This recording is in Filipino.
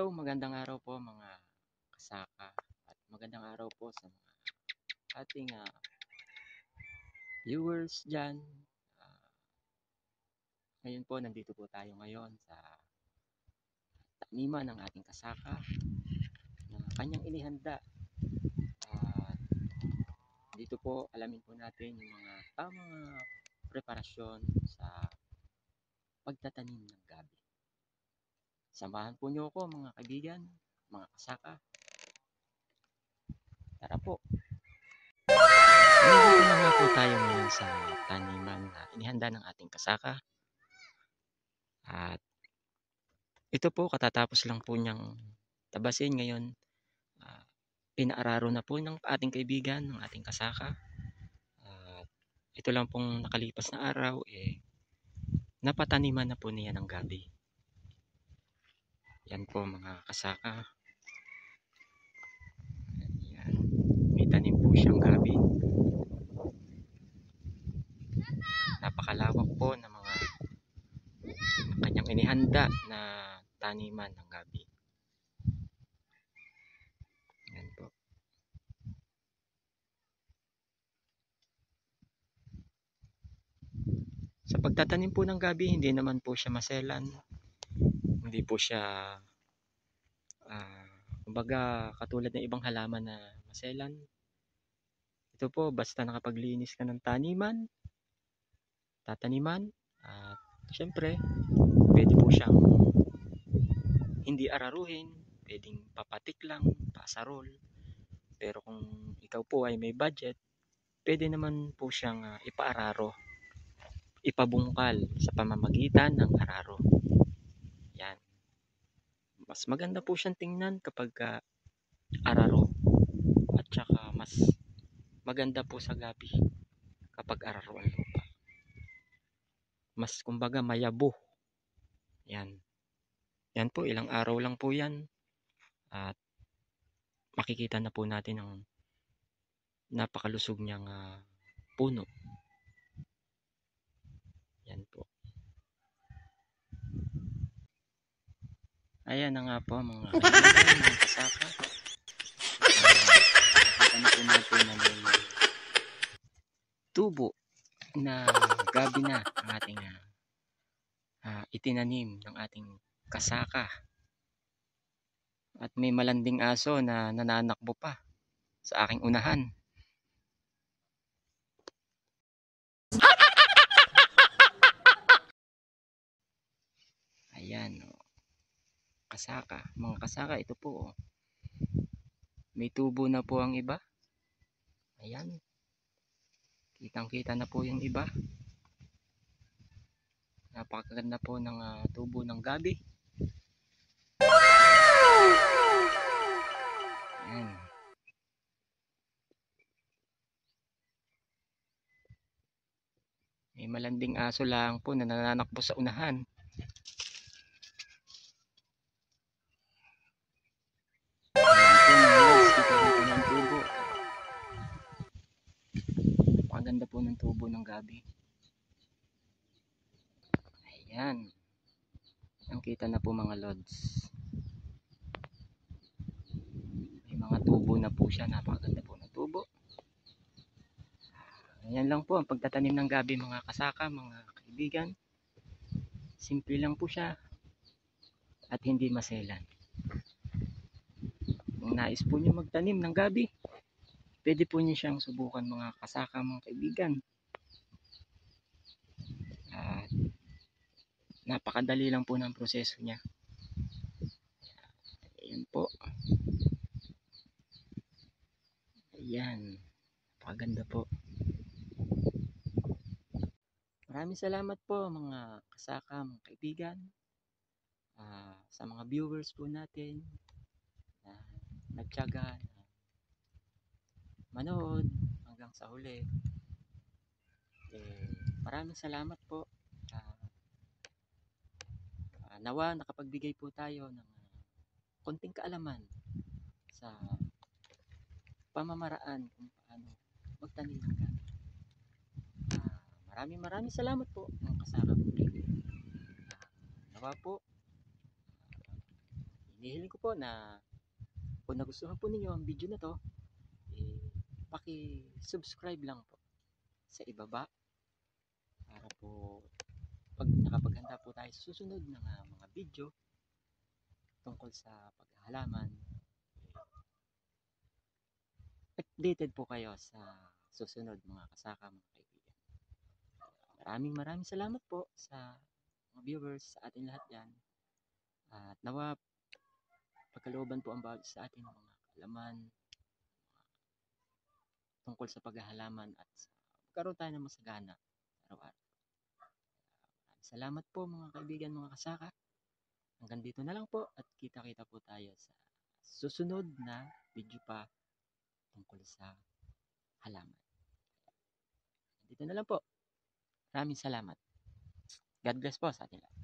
Hello, magandang araw po mga kasaka at magandang araw po sa mga ating viewers dyan. Ah, Ngayon po, nandito po tayo ngayon sa taniman ng ating kasaka na kanyang inihanda. At dito po, alamin po natin yung mga tamang preparasyon sa pagtatanim ng gabi. Samahan po niyo ako mga kaibigan, mga kasaka. Tara po! Nandito na nga po tayo ngayon sa taniman na inihanda ng ating kasaka. At ito po, katatapos lang po niyang tabasin ngayon. Pinaararo na po ng ating kaibigan, ng ating kasaka. At ito lang pong nakalipas na araw, napataniman na po niya ng gabi. Yan po mga kasaka. Yan. May tanim po siyang gabi. Napakalawak po ng mga kanyang inihanda na taniman ng gabi. Yan po. Sa pagtatanim po ng gabi, hindi naman po siya maselan. Hindi po siya kumbaga katulad ng ibang halaman na maselan. Ito po, basta nakapaglinis ka ng tataniman, at syempre, pwede po siyang hindi araruhin, pwedeng papatik lang, pasarol. Pero kung ikaw po ay may budget, pwede naman po siyang ipaararo, ipabungkal sa pamamagitan ng araro. Yan. Mas maganda po siyang tingnan kapag araro, at saka mas maganda po sa gabi kapag araro ang lupa. Mas kumbaga mayabo. Yan. Yan po, ilang araw lang po yan. At makikita na po natin ang napakalusog niyang puno. Yan po. Ayan na nga po mga kaibigan, mga kasaka. Nakita na po natin na may tubo na gabi na ang ating itinanim ng ating kasaka. At may malanding aso na nananakbo pa sa aking unahan. Ayan, kasaka, mga kasaka, ito po. May tubo na po ang iba. Ayan. Kitang-kita na po yung iba. Napakaganda po ng tubo ng gabi. Ayan. May malanding aso lang po na nananakbo sa unahan. Napakaganda po ng tubo ng gabi. Ayan. Ang kita na po mga lods. May mga tubo na po siya. Napakaganda po ng tubo. Ayan lang po ang pagtatanim ng gabi mga kasaka, mga kaibigan. Simple lang po siya at hindi maselan. Kung nais po niyo magtanim ng gabi, pwede po niyo siyang subukan mga kasaka, mga kaibigan. At napakadali lang po ng proseso niya. Ayan po. Ayan. Napakaganda po. Maraming salamat po mga kasaka, mga kaibigan, sa mga viewers po natin na nagtiyaga na manood hanggang sa huli. Maraming salamat po. Nawa nakapagbigay po tayo ng konting kaalaman sa pamamaraan kung paano magtanim ng gabi. Maraming salamat po mga kasaka. Nawa po hinihiling ko po na kung nagustuhan po ninyo ang video na to, paki-subscribe lang po sa ibaba para po pag nakapaghanda po tayo sa susunod ng mga video tungkol sa paghahalaman, updated po kayo sa susunod mga kasaka, mga kaibigan. Maraming salamat po sa mga viewers, sa ating lahat yan. At nawa pagkalooban po ang bawat sa ating mga kaalaman tungkol sa paghahalaman at magkaroon tayo ng masagana araw-araw. Maraming salamat po mga kaibigan, mga kasaka. Hanggang dito na lang po at kita-kita po tayo sa susunod na video pa tungkol sa halaman. Dito na lang po. Maraming salamat. God bless po sa atin lahat.